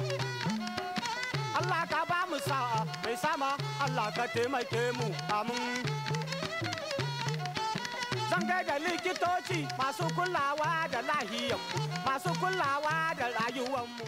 Allah ka ba mu sa'a mai sama Allah ka taimake mu amin. Zan gaida likitoci masu kulawa da lahiyanmu, masu kulawa da rayuwanmu.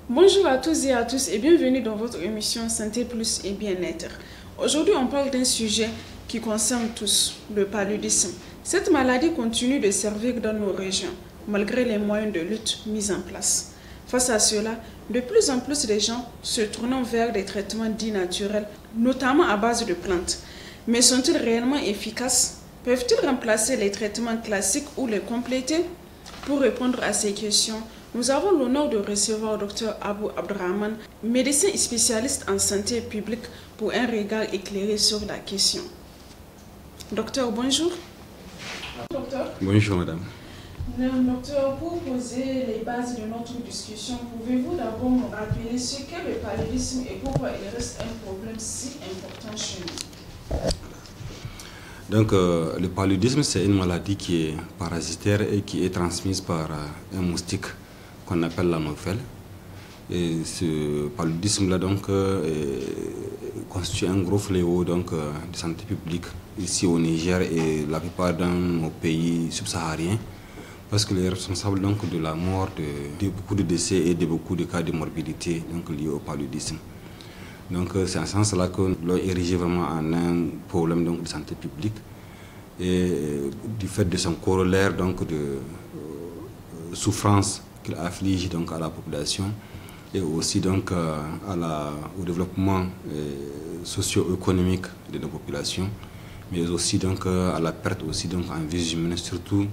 Bonjour à tous et à tous et bienvenue dans votre émission Santé Plus et Bien-être. Aujourd'hui, on parle d'un sujet qui concerne tous, le paludisme. Cette maladie continue de sévir dans nos régions, malgré les moyens de lutte mis en place. Face à cela, de plus en plus de gens se tournent vers des traitements dits naturels, notamment à base de plantes. Mais sont-ils réellement efficaces? Peuvent-ils remplacer les traitements classiques ou les compléter? Pour répondre à ces questions, nous avons l'honneur de recevoir Dr Abou Abdrahman, médecin spécialiste en santé publique, pour un regard éclairé sur la question. Docteur, bonjour. Docteur. Bonjour, madame. Docteur, pour poser les bases de notre discussion, pouvez-vous d'abord nous rappeler ce qu'est le paludisme et pourquoi il reste un problème si important chez nous? Donc, le paludisme, c'est une maladie qui est parasitaire et qui est transmise par un moustique qu'on appelle l'anophèle. Et ce paludisme-là donc constitue un gros fléau donc de santé publique ici au Niger et la plupart dans nos pays subsahariens, parce qu'il est responsable donc de la mort de beaucoup de décès et de beaucoup de cas de morbidité donc liés au paludisme. Donc c'est en ce sens-là que l'on érigé vraiment en un problème donc de santé publique et du fait de son corollaire donc de souffrance qu'il afflige donc à la population et aussi donc au développement socio-économique de nos populations, mais aussi donc à la perte aussi donc en vie humaine, surtout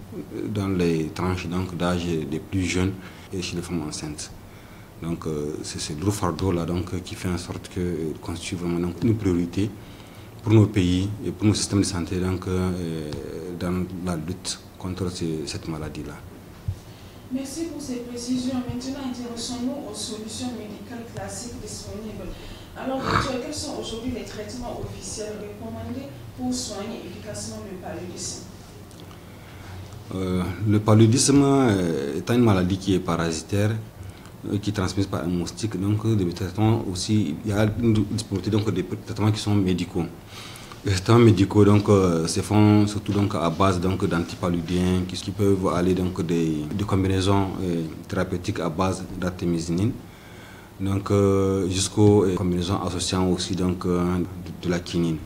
dans les tranches donc d'âge des plus jeunes et chez les femmes enceintes. Donc c'est ce lourd fardeau là donc qui fait en sorte que constitue vraiment donc une priorité pour nos pays et pour nos systèmes de santé donc dans la lutte contre cette maladie là. Merci pour ces précisions. Maintenant, intéressons-nous aux solutions médicales classiques disponibles. Alors, docteur, quels sont aujourd'hui les traitements officiels recommandés pour soigner efficacement le paludisme? Le paludisme étant une maladie qui est parasitaire, qui est transmise par un moustique, donc des traitements aussi, il y a une disponibilité donc des traitements qui sont médicaux. Les traitements médicaux donc, se font surtout donc, à base d'antipaludiens qui peuvent aller donc, des combinaisons thérapeutiques à base d'artémisinine jusqu'aux combinaisons associant aussi donc, de la quinine.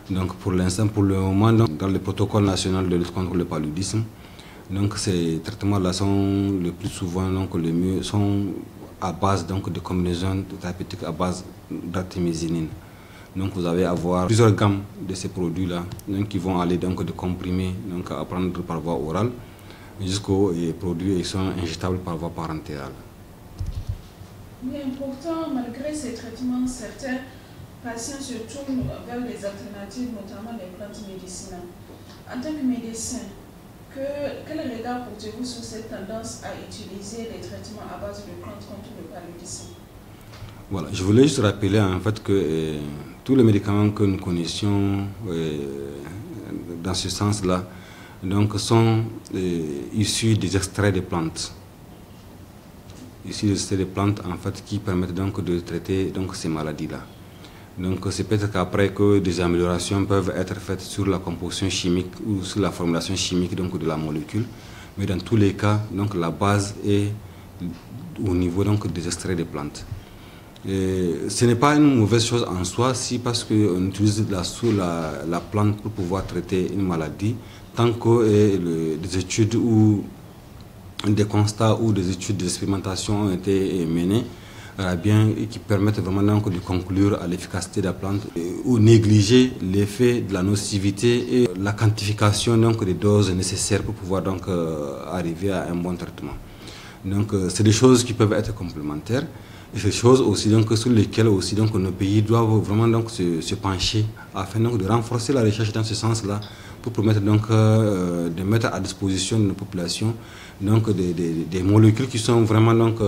Donc, pour l'instant, pour le moment, donc, dans le protocole national de lutte contre le paludisme, donc, ces traitements-là sont le plus souvent, donc, le mieux, sont à base donc, de combinaisons thérapeutiques à base d'artémisinine. Donc vous allez avoir plusieurs gammes de ces produits-là qui vont aller donc de comprimés donc à prendre par voie orale jusqu'aux produits qui sont injectables par voie parentale. Mais pourtant, malgré ces traitements, certains patients se tournent vers des alternatives, notamment les plantes médicinales. En tant que médecin, quel regard portez-vous sur cette tendance à utiliser les traitements à base de plantes contre le paludisme? Voilà, je voulais juste rappeler en fait que tous les médicaments que nous connaissions dans ce sens-là donc, sont issus des extraits de plantes. Issus des extraits de plantes en fait, qui permettent donc de traiter donc, ces maladies-là. Donc c'est peut-être qu'après que des améliorations peuvent être faites sur la composition chimique ou sur la formulation chimique donc, de la molécule, mais dans tous les cas, donc, la base est au niveau donc, des extraits de plantes. Et ce n'est pas une mauvaise chose en soi si parce qu'on utilise la plante pour pouvoir traiter une maladie, tant que des études ou des constats ou des études d'expérimentation ont été menées bien, et qui permettent vraiment donc de conclure à l'efficacité de la plante ou négliger l'effet de la nocivité et la quantification donc, des doses nécessaires pour pouvoir donc, arriver à un bon traitement. Donc c'est des choses qui peuvent être complémentaires. Et ces choses aussi donc, sur lesquelles aussi, donc, nos pays doivent vraiment donc, se pencher afin donc, de renforcer la recherche dans ce sens-là pour permettre donc, de mettre à disposition de nos populations donc, des molécules qui sont vraiment donc,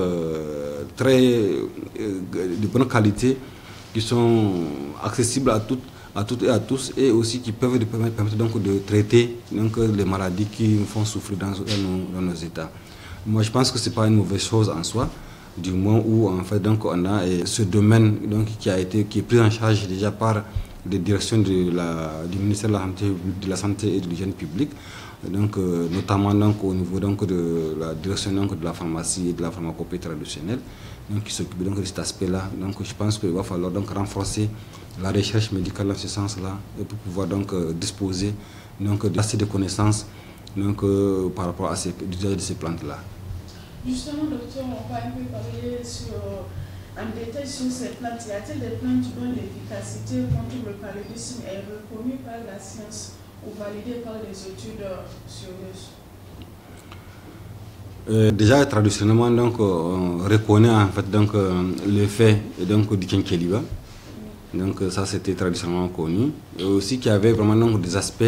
très de bonne qualité, qui sont accessibles à toutes et à tous et aussi qui peuvent permettre donc, de traiter donc, les maladies qui nous font souffrir dans nos États. Moi je pense que ce n'est pas une mauvaise chose en soi. du moment où en fait donc on a ce domaine donc qui est pris en charge déjà par les directions du ministère de la santé et de l'hygiène publique, donc notamment donc au niveau donc de la direction donc de la pharmacie et de la pharmacopée traditionnelle, donc qui s'occupe donc de cet aspect-là. Donc je pense qu'il va falloir donc renforcer la recherche médicale dans ce sens-là et pour pouvoir donc disposer donc d'assez de connaissances donc par rapport à l'usage de ces plantes-là. Justement, docteur, on va un peu parler en détail sur ces plantes. Y a-t-il des plantes dont l'efficacité contre le paludisme est reconnue par la science ou validée par les études sérieuses? Déjà traditionnellement donc on reconnaît en fait donc l'effet donc du quinqueliba. Donc ça c'était traditionnellement connu. Et aussi qu'il y avait vraiment donc des aspects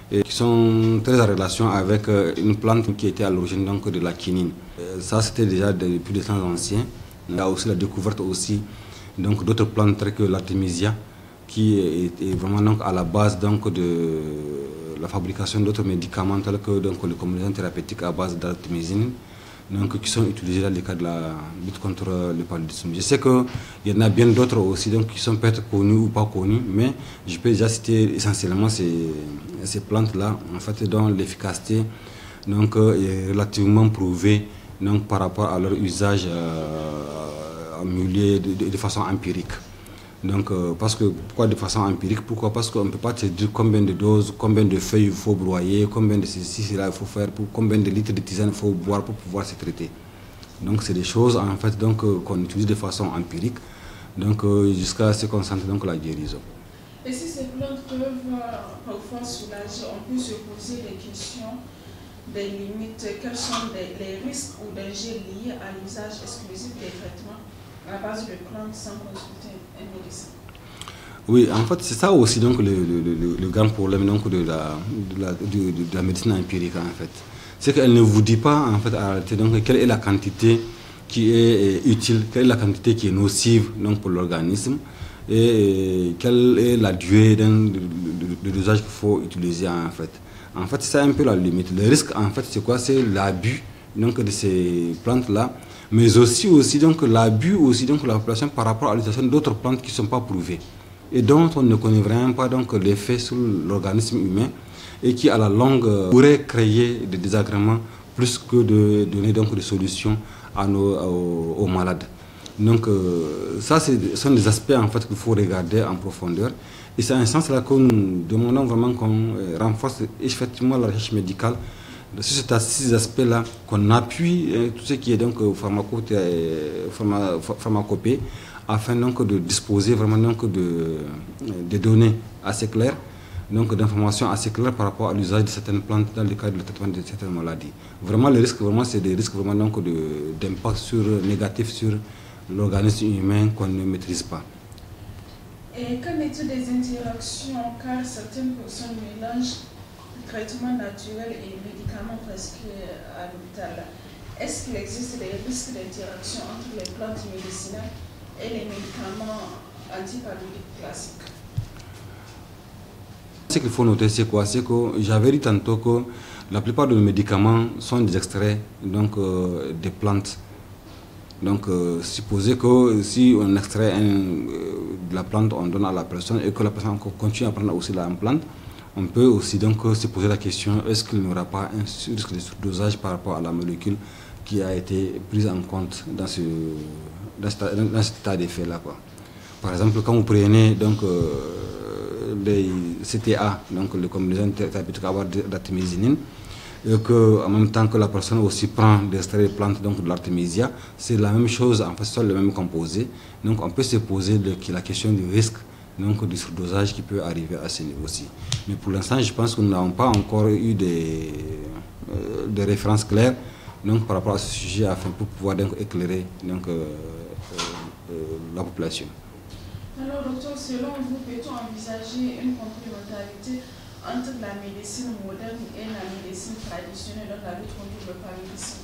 qui sont très en relation avec une plante qui était à l'origine donc de la quinine. Ça c'était déjà depuis des temps anciens. Il y a aussi la découverte aussi donc d'autres plantes telles que l'artémisia qui est vraiment donc à la base donc de la fabrication d'autres médicaments tels que donc les combinaisons thérapeutiques à base d'artémisine, donc qui sont utilisés dans le cadre de la lutte contre le paludisme. Je sais qu'il y en a bien d'autres aussi donc qui sont peut-être connus ou pas connus, mais je peux déjà citer essentiellement ces plantes-là en fait dont l'efficacité donc est relativement prouvée donc par rapport à leur usage en milieu de façon empirique. Donc, pourquoi de façon empirique? Pourquoi? Parce qu'on ne peut pas te dire combien de doses, combien de feuilles il faut broyer, combien de ceci, cela il faut faire, combien de litres de tisane il faut boire pour pouvoir se traiter. Donc, c'est des choses en fait qu'on utilise de façon empirique, donc jusqu'à ce qu'on sente donc la guérison. Et si ces plantes peuvent parfois soulager, on peut se poser des questions, des limites. Quels sont les risques ou dangers liés à l'usage exclusif des traitements à la base de plantes sans consulter un médecin? Oui, en fait, c'est ça aussi donc le grand problème donc de la médecine empirique en fait. C'est qu'elle ne vous dit pas en fait en réalité donc quelle est la quantité qui est utile, quelle est la quantité qui est nocive donc pour l'organisme et quelle est la durée de dosage qu'il faut utiliser en fait. En fait, c'est un peu la limite. Le risque en fait c'est quoi? C'est l'abus donc de ces plantes là, mais aussi donc l'abus aussi donc de la population par rapport à l'utilisation d'autres plantes qui ne sont pas prouvées et dont on ne connaît vraiment pas donc l'effet sur l'organisme humain et qui à la longue pourrait créer des désagréments plus que de donner donc des solutions aux malades. Donc ça ce sont des aspects en fait qu'il faut regarder en profondeur et c'est un sens là que nous demandons vraiment qu'on renforce effectivement la recherche médicale sur ces aspects-là, qu'on appuie tout ce qui est donc pharmacopée afin donc de disposer vraiment donc de données assez claires, donc d'informations assez claires par rapport à l'usage de certaines plantes dans le cadre du traitement de certaines maladies. Vraiment les risques c'est des risques vraiment donc d'impact négatif sur l'organisme humain qu'on ne maîtrise pas. Et qu'en est-il des interactions, car certaines personnes mélangent traitements naturels et médicaments prescrits à l'hôpital? Est-ce qu'il existe des risques d'interaction entre les plantes médicinales et les médicaments antipaludiques classiques? Ce qu'il faut noter, c'est quoi? C'est que j'avais dit tantôt que la plupart de nos médicaments sont des extraits donc, des plantes. Donc, supposer que si on extrait de la plante, on donne à la personne et que la personne continue à prendre aussi la plante, on peut aussi donc se poser la question, est-ce qu'il n'y aura pas un risque de surdosage par rapport à la molécule qui a été prise en compte dans cet état d'effet-là, quoi. Par exemple, quand vous prenez donc, les CTA, donc les combinaisons thérapeutiques à base d'artémisinine, et que en même temps que la personne aussi prend des extraits de plantes, donc de l'artémisia, c'est la même chose, en fait, ce sont les mêmes composés. Donc on peut se poser la question du risque donc du surdosage qui peut arriver à ce niveau-ci. Mais pour l'instant, je pense que nous n'avons pas encore eu des références claires donc, par rapport à ce sujet afin pour pouvoir donc, éclairer donc, la population. Alors, docteur, selon vous, peut-on envisager une complémentarité entre la médecine moderne et la médecine traditionnelle dans la lutte contre le paludisme?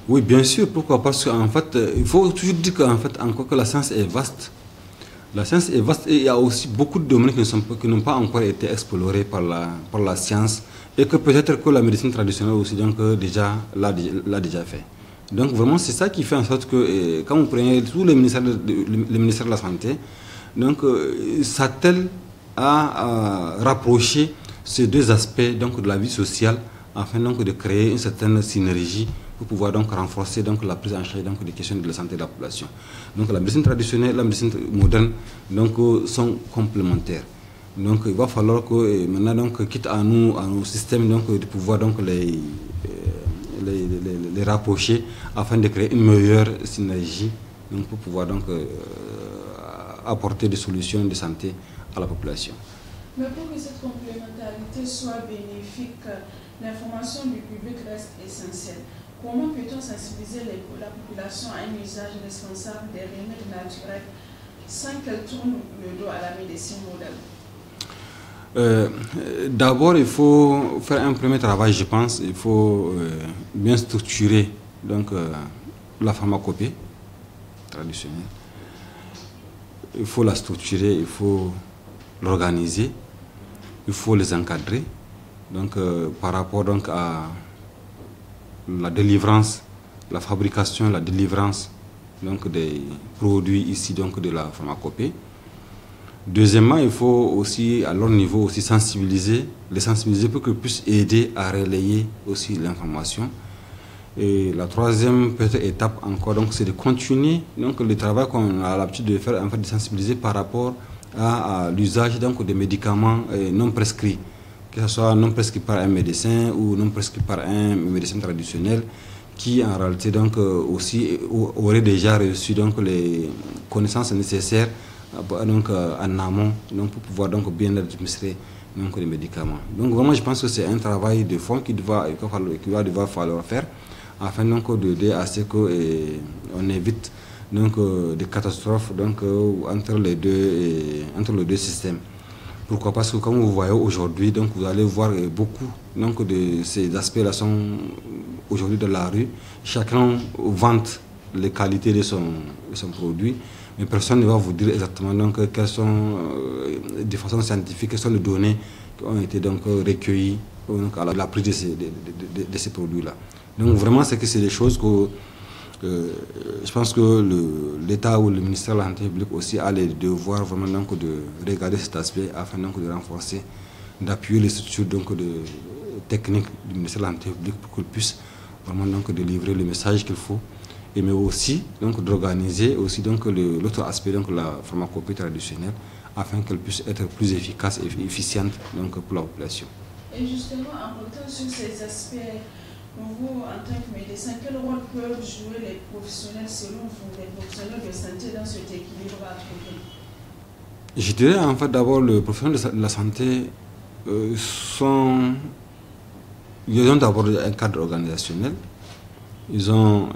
Oui, bien sûr. Pourquoi? Parce qu'en fait, il faut toujours dire qu'en fait, encore que la science est vaste. La science est vaste et il y a aussi beaucoup de domaines qui n'ont pas encore été explorés par la science et que peut-être que la médecine traditionnelle aussi donc, l'a déjà fait. Donc vraiment, c'est ça qui fait en sorte que quand vous prenez tous les ministères de la Santé, donc s'attelle à rapprocher ces deux aspects donc, de la vie sociale afin donc, de créer une certaine synergie pour pouvoir donc renforcer donc la prise en charge donc des questions de la santé de la population. Donc la médecine traditionnelle et la médecine moderne donc sont complémentaires. Donc il va falloir que maintenant donc quitte à nos systèmes donc de pouvoir donc les rapprocher afin de créer une meilleure synergie donc pour pouvoir donc apporter des solutions de santé à la population. Mais pour que cette complémentarité soit bénéfique, l'information du public reste essentielle. Comment peut-on sensibiliser la population à un usage responsable des remèdes naturels sans qu'elle tourne le dos à la médecine moderne? D'abord, il faut faire un premier travail, je pense. Il faut bien structurer donc, la pharmacopée traditionnelle. Il faut la structurer, il faut l'organiser, il faut les encadrer. Donc, par rapport donc, à la délivrance, la fabrication, la délivrance donc, des produits ici donc, de la pharmacopée. Deuxièmement, il faut aussi, à leur niveau, aussi les sensibiliser pour qu'ils puissent aider à relayer aussi l'information. Et la troisième petite étape encore, donc, c'est de continuer donc, le travail qu'on a l'habitude de faire, en fait, de sensibiliser par rapport à l'usage donc, des médicaments non prescrits, que ce soit non prescrit par un médecin ou non prescrit par un médecin traditionnel, qui en réalité donc, aussi aurait déjà reçu donc, les connaissances nécessaires donc, en amont donc, pour pouvoir donc, bien administrer donc, les médicaments. Donc vraiment je pense que c'est un travail de fond qu'il va devoir falloir faire afin donc, d'aider à ce qu'on évite donc, des catastrophes donc, entre les deux systèmes. Pourquoi? Parce que comme vous voyez aujourd'hui, donc, vous allez voir beaucoup donc, de ces aspects-là sont aujourd'hui dans la rue. Chacun vante les qualités de son produit, mais personne ne va vous dire exactement donc, quelles sont, de façon scientifique, quelles sont les données qui ont été donc, recueillies donc, à la prise de ces produits-là. Donc vraiment, c'est des choses que je pense que l'État ou le ministère de la Santé publique aussi a le devoir vraiment donc, de regarder cet aspect afin donc, de renforcer, d'appuyer les structures donc, techniques du ministère de la Santé publique pour qu'ils puissent vraiment donc, délivrer le message qu'il faut. Et mais aussi donc d'organiser aussi donc l'autre aspect donc la pharmacopée traditionnelle afin qu'elle puisse être plus efficace et efficiente donc pour la population. Et justement, en comptant sur ces aspects, vous en tant que médecin, quel rôle peuvent jouer les professionnels selon vous, les professionnels de santé dans cet équilibre à trouver? Je dirais en fait d'abord les professionnels de la santé ils ont d'abord un cadre organisationnel. Ils ont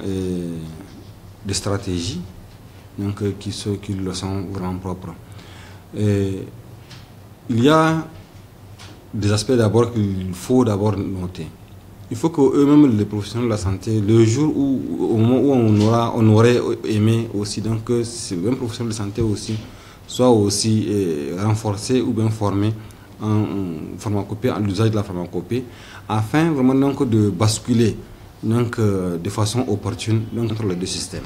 des stratégies donc, qui leur sont vraiment propres. Et il y a des aspects d'abord qu'il faut d'abord noter. Il faut qu'eux-mêmes, les professionnels de la santé, le jour où, au moment où on aurait aimé aussi, donc que ces mêmes professionnels de santé aussi soient aussi renforcés ou bien formés en pharmacopée, en l'usage de la pharmacopée, afin vraiment donc de basculer donc, de façon opportune donc, entre les deux systèmes.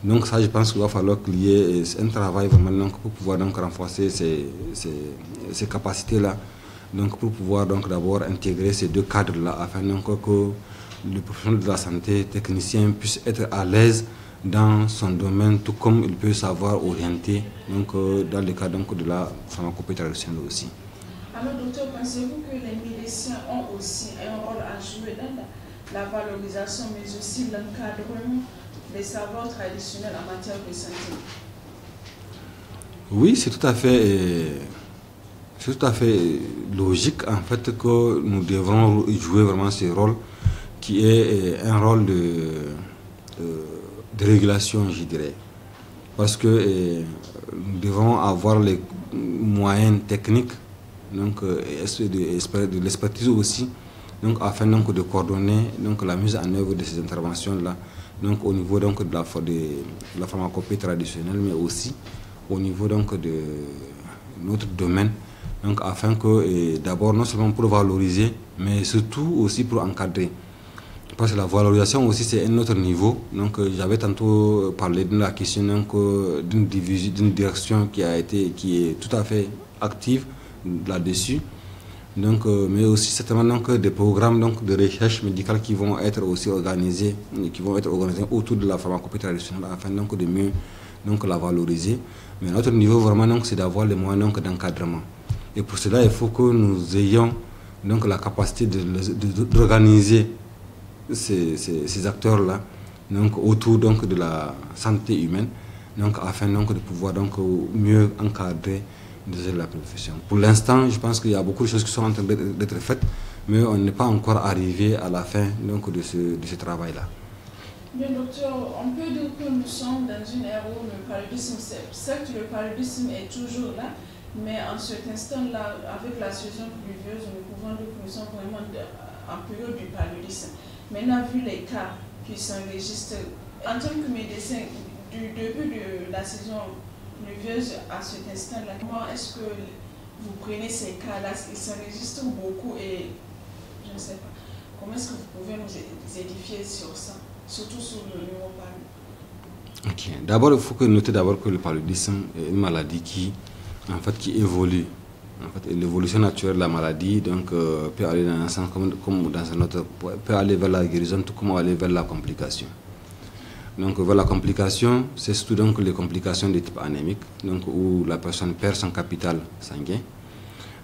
Donc ça, je pense qu'il va falloir qu'il y ait un travail vraiment donc, pour pouvoir donc, renforcer ces capacités-là, donc, pour pouvoir donc, d'abord intégrer ces deux cadres-là, afin donc, que le professionnel de la santé, technicien, puisse être à l'aise dans son domaine, tout comme il peut savoir orienter donc, dans le cas donc, de la pharmacopée traditionnelle aussi. Alors, docteur, pensez-vous que les médecins ont aussi un rôle à jouer dans la valorisation, mais aussi l'encadrement des savoirs traditionnels en matière de santé? Oui, c'est tout à fait logique en fait que nous devrons jouer vraiment ce rôle qui est un rôle de régulation, je dirais. Parce que nous devons avoir les moyens techniques donc, de l'expertise aussi, donc, afin donc, de coordonner donc, la mise en œuvre de ces interventions-là, donc, au niveau donc, de la pharmacopée traditionnelle, mais aussi au niveau donc, de notre domaine, donc, afin que, d'abord, non seulement pour valoriser, mais surtout aussi pour encadrer. Parce que la valorisation aussi, c'est un autre niveau. Donc, j'avais tantôt parlé de la question d'une direction qui est tout à fait active là-dessus. Donc, mais aussi certainement donc, des programmes donc, de recherche médicale qui vont être aussi organisés, autour de la pharmacopée traditionnelle afin donc, de mieux donc, la valoriser. Mais notre niveau vraiment donc, c'est d'avoir les moyens d'encadrement. Et pour cela, il faut que nous ayons donc, la capacité d'organiser ces acteurs-là donc, autour donc, de la santé humaine, donc, afin donc, de pouvoir donc, mieux encadrer la profession. Pour l'instant, je pense qu'il y a beaucoup de choses qui sont en train d'être faites, mais on n'est pas encore arrivé à la fin donc, de ce travail-là. Bien, docteur, on peut dire que nous sommes dans une ère où le paludisme, certes le paludisme est toujours là, mais en cet instant-là, avec la saison pluvieuse, nous pouvons dire que nous sommes vraiment en période du paludisme. Maintenant, vu les cas qui s'enregistrent, en tant que médecin, du début de la saison pluvieuse à cet instant-là, comment est-ce que vous prenez ces cas-là? Ils s'enregistrent beaucoup et je ne sais pas. Comment est-ce que vous pouvez nous édifier sur ça, surtout sur le neuropalu? Ok. D'abord, il faut noter d'abord que le paludisme est une maladie qui évolue. En fait, l'évolution naturelle de la maladie donc, peut aller dans un sens comme dans un autre, peut aller vers la guérison tout comme aller vers la complication. Donc vers la complication, c'est surtout donc les complications de type anémique, donc où la personne perd son capital sanguin.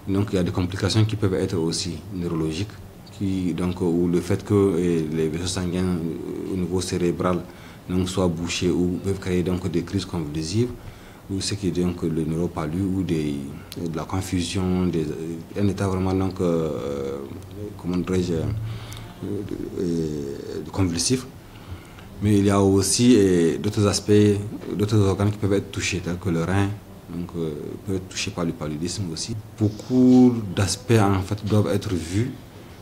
Donc il y a des complications qui peuvent être aussi neurologiques, donc où le fait que les vaisseaux sanguins au niveau cérébral donc, soient bouchés ou peuvent créer donc des crises convulsives, ou ce qui est donc le neuropalu ou de la confusion, un état vraiment donc, comment dirais-je, convulsif. Mais il y a aussi d'autres aspects, d'autres organes qui peuvent être touchés, tels que le rein, donc peut être touché par le paludisme aussi. Beaucoup d'aspects en fait doivent être vus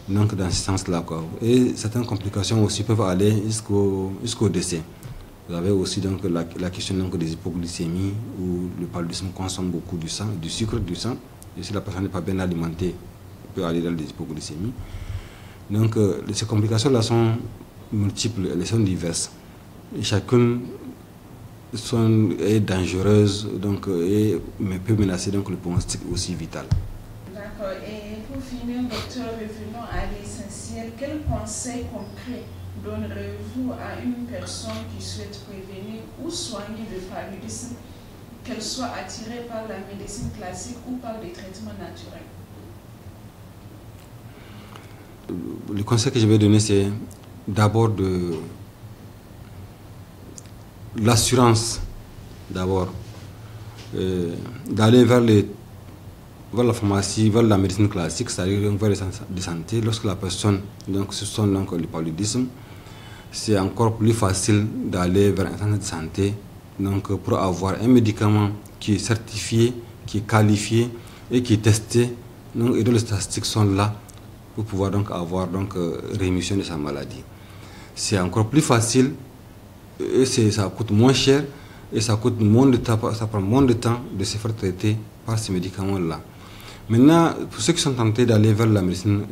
donc, dans ce sens-là. Et certaines complications aussi peuvent aller jusqu'au décès. Vous avez aussi donc, la question donc, des hypoglycémies, où le paludisme consomme beaucoup du sang, du sucre du sang. Et si la personne n'est pas bien alimentée, elle peut aller dans des hypoglycémies. Donc ces complications-là sont multiples, elles sont diverses. Et chacune est dangereuse donc, mais peut menacer donc, le pronostic aussi vital. D'accord. Et pour finir, docteur, revenons à l'essentiel. Quel conseil concret donnerez-vous à une personne qui souhaite prévenir ou soigner le paludisme, qu'elle soit attirée par la médecine classique ou par des traitements naturels? Le conseil que je vais donner, c'est d'abord de l'assurance, d'abord, d'aller vers la pharmacie, vers la médecine classique, c'est-à-dire vers les centres de santé. Lorsque la personne donc, se sent donc, le paludisme, c'est encore plus facile d'aller vers un centre de santé donc, pour avoir un médicament qui est certifié, qui est qualifié et qui est testé, donc, et dont les statistiques sont là pour pouvoir donc, avoir donc, rémission de sa maladie. C'est encore plus facile, et ça coûte moins cher et ça coûte moins de temps, ça prend moins de temps de se faire traiter par ces médicaments-là. Maintenant, pour ceux qui sont tentés d'aller vers la médecine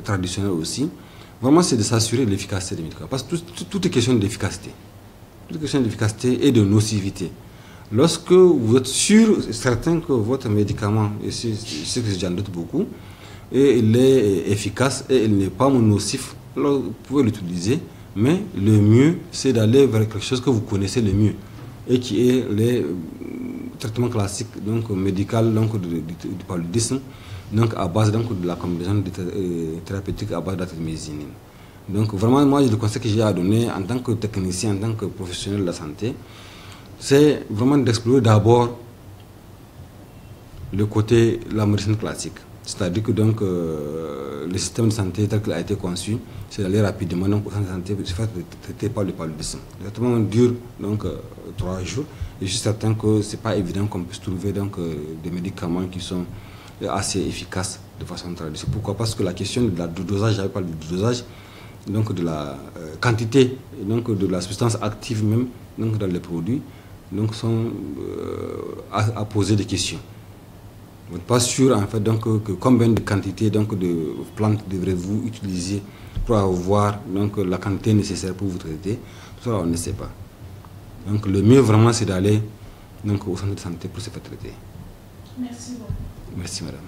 traditionnelle aussi, vraiment c'est de s'assurer de l'efficacité des médicaments. Parce que tout est question d'efficacité. Tout est question d'efficacité et de nocivité. Lorsque vous êtes sûr, certain que votre médicament, et c'est ce que j'en doute beaucoup, et il est efficace et il n'est pas nocif, alors vous pouvez l'utiliser, mais le mieux c'est d'aller vers quelque chose que vous connaissez le mieux et qui est les traitements classiques donc médical donc du paludisme, donc à base donc de la combinaison thérapeutique à base d'artémisinine. Donc vraiment moi le conseil que j'ai à donner en tant que technicien, en tant que professionnel de la santé, c'est vraiment d'explorer d'abord le côté de la médecine classique. C'est-à-dire que donc, le système de santé tel qu'il a été conçu, c'est d'aller rapidement donc, au centre de santé pour se faire traiter par le paludisme. Le traitement dure donc 3 jours. Et je suis certain que ce n'est pas évident qu'on puisse trouver donc, des médicaments qui sont assez efficaces de façon traditionnelle. Pourquoi? Parce que la question du dosage, j'avais parlé du dosage, donc de la quantité, donc de la substance active même donc, dans les produits, donc sont à poser des questions. Vous n'êtes pas sûr en fait donc que combien de quantité donc de plantes devrez-vous utiliser pour avoir donc la quantité nécessaire pour vous traiter. Tout ça on ne sait pas. Donc le mieux vraiment c'est d'aller donc au centre de santé pour se faire traiter. Merci beaucoup. Merci madame.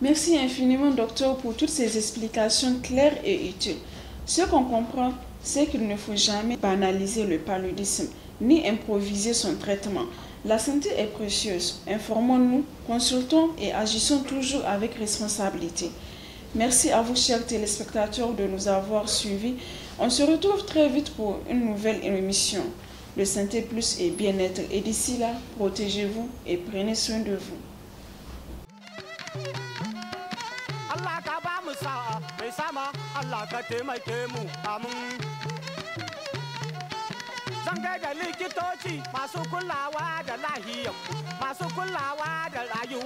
Merci infiniment docteur pour toutes ces explications claires et utiles. Ce qu'on comprend, c'est qu'il ne faut jamais banaliser le paludisme ni improviser son traitement. La santé est précieuse. Informons-nous, consultons et agissons toujours avec responsabilité. Merci à vous, chers téléspectateurs, de nous avoir suivis. On se retrouve très vite pour une nouvelle émission de Santé Plus et Bien-être. Et d'ici là, protégez-vous et prenez soin de vous. Allah ka ba mu sa'a mai sama Allah ka taimake mu amin. Zan gaida likitoci masu kulawa da lahiyar masu kulawa da rayuwa.